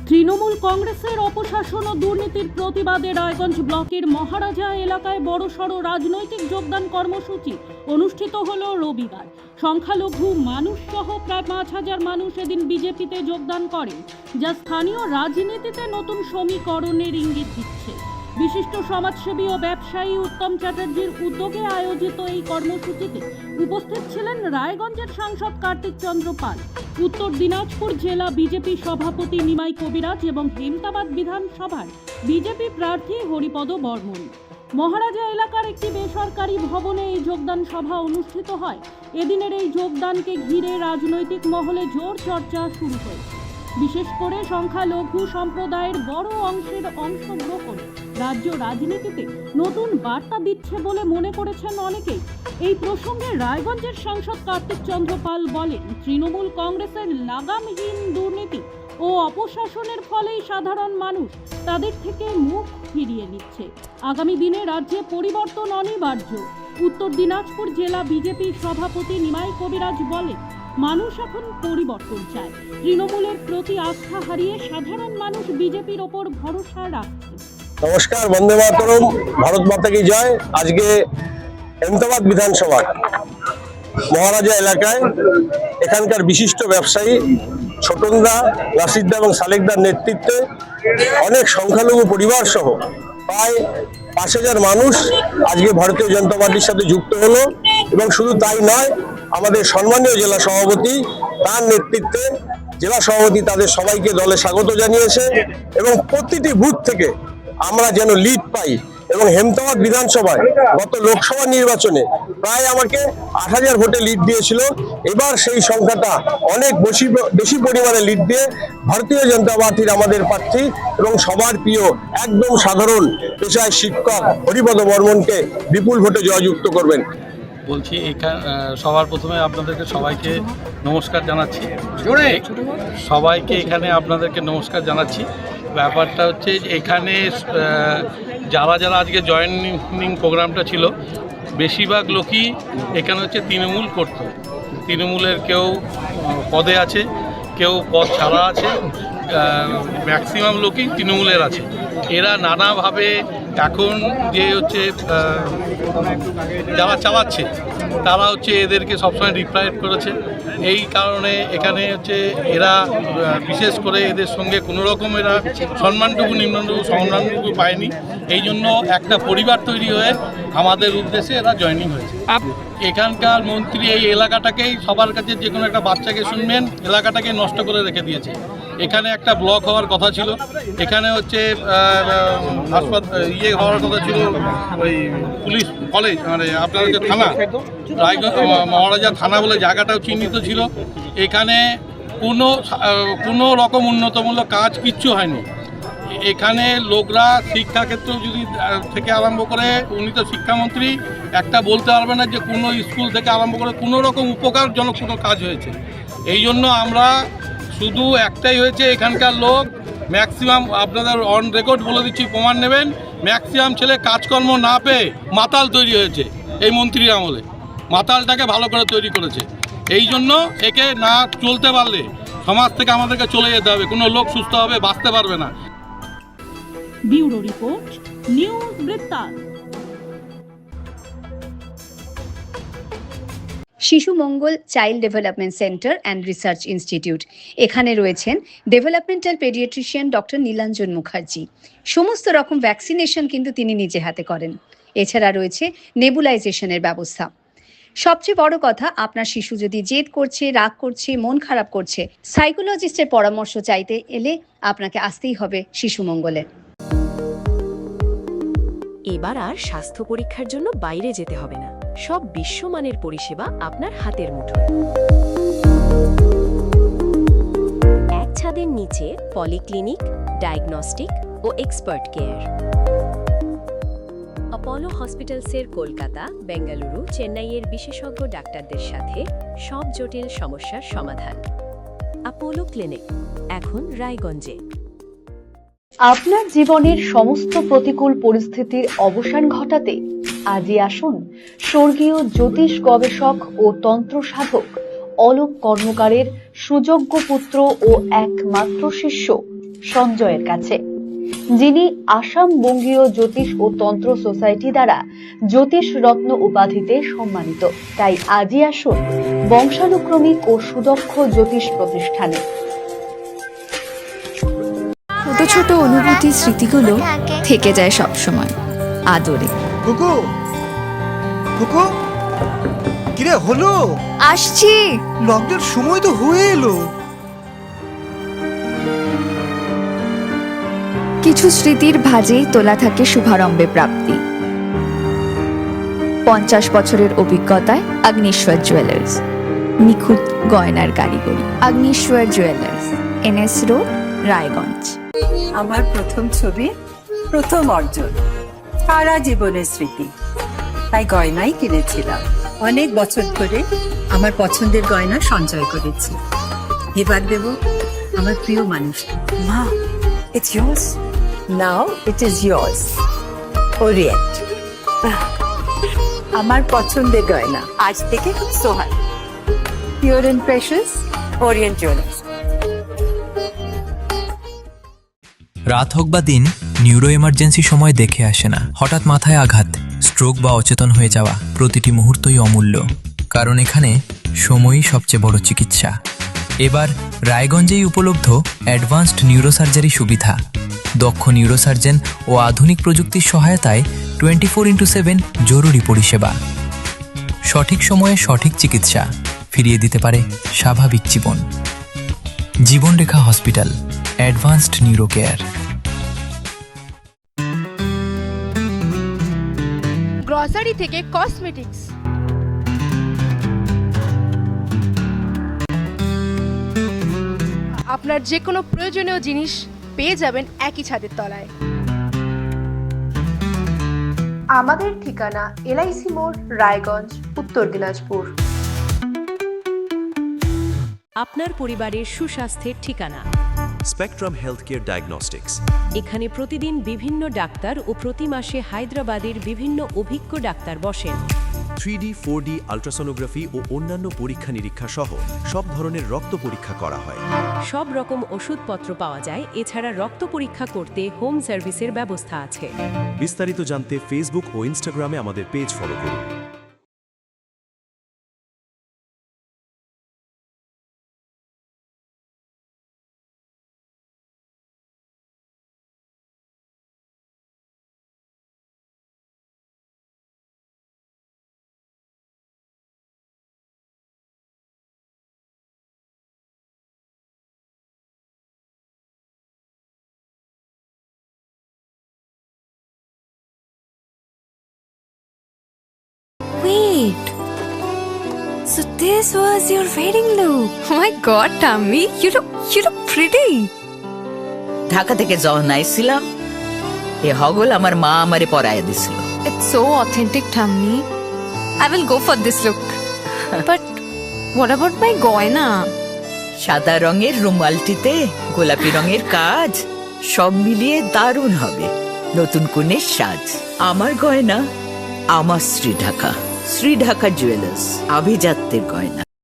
তৃণমূল কংগ্রেসের অপশাসন ও দুর্নীতির প্রতিবাদে রায়গঞ্জ ব্লকের মহারাজা এলাকায় বড়সড় রাজনৈতিক যোগদান কর্মসূচি অনুষ্ঠিত হল রবিবার। সংখ্যালঘু মানুষ সহ প্রায় 5,000 মানুষ এদিন বিজেপিতে যোগদান করেন, যা স্থানীয় রাজনীতিতে নতুন সমীকরণের ইঙ্গিত দিচ্ছে। বিশিষ্ট সমাজসেবী ও ব্যবসায়ী উত্তম চ্যাটার্জির উদ্যোগে আয়োজিত এই কর্মসূচিতে উপস্থিত ছিলেন রায়গঞ্জের সাংসদ কার্তিক চন্দ্র পাল, উত্তর দিনাজপুর জেলা বিজেপি সভাপতি নিমাই কবিরাজ এবং হেমতাবাদ বিধানসভার বিজেপি প্রার্থী হরিপদ বর্মন। মহারাজা এলাকার একটি বেসরকারি ভবনে এই যোগদান সভা অনুষ্ঠিত হয়। এদিনের এই যোগদানকে ঘিরে রাজনৈতিক মহলে জোর চর্চা শুরু হয়েছে। বিশেষ করে সংখ্যালঘু সম্প্রদায়ের বড় অংশের অংশগ্রহণ রাজ্য রাজনীতিতে নতুন বার্তা দিচ্ছে বলে মনে করেছেন অনেকেই। এই প্রসঙ্গে রায়গঞ্জের সাংসদ কার্তিক চন্দ্র পাল বলেন, তৃণমূল কংগ্রেসের লাগামহীন দুর্নীতি ও অপশাসনের ফলেই সাধারণ মানুষ তাদের থেকে মুখ ফিরিয়ে নিচ্ছে। আগামী দিনে রাজ্যে পরিবর্তন অনিবার্য। উত্তর দিনাজপুর জেলা বিজেপি সভাপতি নিমাই কবিরাজ বলেন, মানুষ এখন পরিবর্তন চায়। তৃণমূলের প্রতি আস্থা হারিয়ে সাধারণ মানুষ বিজেপির ওপর ভরসা রাখছে। নমস্কার, বন্দে মাতরম, ভারত মাতা কি জয়। আজকে হেমতাবাদ বিধানসভা মহারাজা এলাকায় এখানকার বিশিষ্ট ব্যবসায়ী ছোটনদা, রাশিদদা এবং সালেকদার নেতৃত্বে অনেক সংখ্যালঘু পরিবার সহ প্রায় 5,000 মানুষ আজকে ভারতীয় জনতা পার্টির সাথে যুক্ত হলো। এবং শুধু তাই নয়, আমাদের সম্মানীয় জেলা সভাপতি তার নেতৃত্বে জেলা সভাপতি তাদের সবাইকে দলে স্বাগত জানিয়েছে এবং প্রতিটি বুথ থেকে আমরা যেন লিড পাই। এবং হেমতাবাদ বিধানসভায় গত লোকসভা নির্বাচনে প্রায় আমাকে 8,000 ভোটে লিড দিয়েছিল। এবার সেই সংখ্যাটা অনেক বেশি পরিমাণে লিড দিয়ে ভারতীয় জনতা পার্টির আমাদের প্রার্থী এবং সবার প্রিয় একদম সাধারণ পেশায় শিক্ষক হরিপদ বর্মনকে বিপুল ভোটে জয়যুক্ত করবেন। বলছি, সবার প্রথমে আপনাদেরকে সবাইকে নমস্কার জানাচ্ছি। আপনাদেরকে নমস্কার জানাচ্ছি। ব্যাপারটা হচ্ছে এখানে যারা আজকে জয়েনিং প্রোগ্রামটা ছিল, বেশিরভাগ লোকই এখানে হচ্ছে তৃণমূল করতো। তৃণমূলের কেউ পদে আছে, কেউ পদ ছাড়া আছে, ম্যাক্সিমাম লোকই তৃণমূলের আছে। এরা নানাভাবে এখন যে হচ্ছে যারা চালাচ্ছে তারা হচ্ছে এদেরকে সবসময় রিপ্রাইট করেছে। এই কারণে এখানে হচ্ছে এরা বিশেষ করে এদের সঙ্গে কোনো রকম এরা সম্মানটুকু পায়নি। এই জন্য একটা পরিবার তৈরি হয়ে আমাদের উদ্দেশ্যে এরা জয়েনিং হয়েছে। এখানকার মন্ত্রী এই এলাকাটাকেই সবার কাছে যে কোনো একটা বাচ্চাকে শুনবেন, এলাকাটাকে নষ্ট করে রেখে দিয়েছে। এখানে একটা ব্লক হওয়ার কথা ছিল, এখানে হচ্ছে হাসপাতাল হওয়ার কথা ছিল, ওই পুলিশ কলেজ মানে আপনার যে থানা রায়গঞ্জ মহারাজা থানা বলে জায়গাটাও চিহ্নিত ছিল। এখানে কোনো রকম উন্নতমূলক কাজ কিচ্ছু হয়নি। এখানে লোকরা শিক্ষাক্ষেত্র যদি থেকে আরম্ভ করে, উনি তো শিক্ষামন্ত্রী, একটা বলতে পারবে না যে কোনো স্কুল থেকে আরম্ভ করে কোনো রকম উপকারজনক কোনো কাজ হয়েছে। এই জন্য আমরা শুধু একটাই হয়েছে, এখানকার লোক ম্যাক্সিমাম আপনাদের অন রেকর্ড বলে দিচ্ছি, প্রমাণ নেবেন, ম্যাক্সিমাম ছেলে কাজকর্ম না পেয়ে মাতাল তৈরি হয়েছে। এই মন্ত্রীর আমলে মাতালটাকে ভালো করে তৈরি করেছে। এই জন্য একে না চলতে পারলে সমাজ থেকে আমাদেরকে চলে যেতে হবে, কোনো লোক সুস্থ হবে বাঁচতে পারবে না। ব্যুরো রিপোর্ট, নিউজ বৃত্তান্ত। Shishu Mangal child development centre and research institute. এখানে রয়েছেন developmental paediatrician doctor Nilanjan Mukherjee. সমস্ত রকম ভ্যাকসিনেশন কিন্তু তিনি নিজে হাতে করেন। এছাড়া রয়েছে নেবুলাইজেশনের ব্যবস্থা। সবচেয়ে বড় কথা, আপনার শিশু যদি জেদ করছে, রাগ করছে, মন খারাপ করছে, সাইকোলজিস্টের পরামর্শ চাইতে এলে আপনাকে আসতেই হবে শিশু মঙ্গলে। এবার আর স্বাস্থ্য পরীক্ষার জন্য বাইরে যেতে হবে না। সব বিশ্বমানের পরিষেবা আপনার হাতের মুঠোয়। এক ছাদের নিচে পলিক্লিনিক, ডায়াগনস্টিক ও এক্সপার্ট কেয়ার। A অপোলো হসপিটালসের কলকাতা, বেঙ্গালুরু, চেন্নাইয়ের বিশেষজ্ঞ ডাক্তারদের সাথে সব জটিল সমস্যার সমাধান। অপোলো ক্লিনিক এখন রায়গঞ্জে। আপনার জীবনের সমস্ত প্রতিকূল পরিস্থিতির অবসান ঘটাতে আজই আসুন স্বর্গীয় জ্যোতিষ গবেষক ও তন্ত্র সাধক অলোক কর্মকারের সুযোগ্য পুত্র ও একমাত্র শিষ্য সঞ্জয়ের কাছে, যিনি আসাম বঙ্গীয় জ্যোতিষ ও তন্ত্র সোসাইটি দ্বারা জ্যোতিষ রত্ন উপাধিতে সম্মানিত। তাই আজই আসুন বংশানুক্রমিক ও সুদক্ষ জ্যোতিষ প্রতিষ্ঠানে। ছোট ছোট অনুভূতি স্মৃতিগুলো থেকে যায় সব সময় আদরে। কুকু কুকু কিরে হলো? আসছি। লকডাউন সময় তো হয়ে এলো। কিছু স্মৃতির ভাজেই তোলা থাকে শুভারম্ভে প্রাপ্তি। 50 বছরের অভিজ্ঞতায় অগ্নিশ্বর জুয়েলার্স, নিখুঁত গয়নার কারিগরি। Agnishwar jewellers, NS road, Raiganj. আমার প্রথম ছবি, প্রথম অর্জন, সারা জীবনের স্মৃতি, তাই গয়নাই কিনেছিলাম। অনেক বছর ধরে আমার পছন্দের গয়না সঞ্চয় করেছি। এবার দেব আমার প্রিয় মানুষকে। মা, it's yours. Now it is yours. Orient. আমার পছন্দের গয়না আজ থেকে সোহান। Pure and precious, Orient Jewelers. রাত হোক বা দিন, নিউরো এমার্জেন্সি সময় দেখে আসে না। হঠাৎ মাথায় আঘাত, স্ট্রোক বা অচেতন হয়ে যাওয়া, প্রতিটি মুহূর্তই অমূল্য, কারণ এখানে সময়ই সবচেয়ে বড় চিকিৎসা। এবার রায়গঞ্জেই উপলব্ধ অ্যাডভান্সড নিউরোসার্জারি সুবিধা। দক্ষ নিউরোসার্জন ও আধুনিক প্রযুক্তির সহায়তায় 24x7 জরুরি পরিষেবা। সঠিক সময়ে সঠিক চিকিৎসা ফিরিয়ে দিতে পারে স্বাভাবিক জীবন। Jibanrekha hospital, advanced neuro care. Grocery থেকে কসমেটিক্স, আপনার যে কোনো প্রয়োজনীয় জিনিস পেয়ে যাবেন একই ছাদের তলায়। আমাদের ঠিকানা LIC মোড়, রায়গঞ্জ, উত্তর দিনাজপুর। আপনার পরিবারের সুস্বাস্থ্যের ঠিকানা স্পেকট্রাম হেলথকেয়ার ডায়াগনস্টিক্স। এখানে প্রতিদিন বিভিন্ন ডাক্তার ও প্রতি মাসে হায়দ্রাবাদের বিভিন্ন অভিজ্ঞ ডাক্তার বসেন। 3D, 4D আল্ট্রাসোনোগ্রাফি ও অন্যান্য পরীক্ষা নিরীক্ষা সহ সব ধরনের রক্ত পরীক্ষা করা হয়। সব রকম ওষুধপত্র পাওয়া যায়। এছাড়া রক্ত পরীক্ষা করতে হোম সার্ভিসের ব্যবস্থা আছে। বিস্তারিত জানতে ফেসবুক ও ইনস্টাগ্রামে আমাদের পেজ ফলো করুন। Wait. So this was your wedding look. Oh my god, Tammy, you look pretty. Dhaka থেকে যখন আইছিলাম, এ হগল আমার মা আমারে পরায় দিছিল। It's so authentic, Tammy. I will go for this look. But what about my goina? সাদা রঙের রুমালটিতে গোলাপি রঙের কাজ, সব মিলিয়ে দারুণ হবে নতুন কনের সাজ। আমার গয়না, আমার শ্রী ঢাকা জুয়েলার্স, আভিজাত্যের গয়না।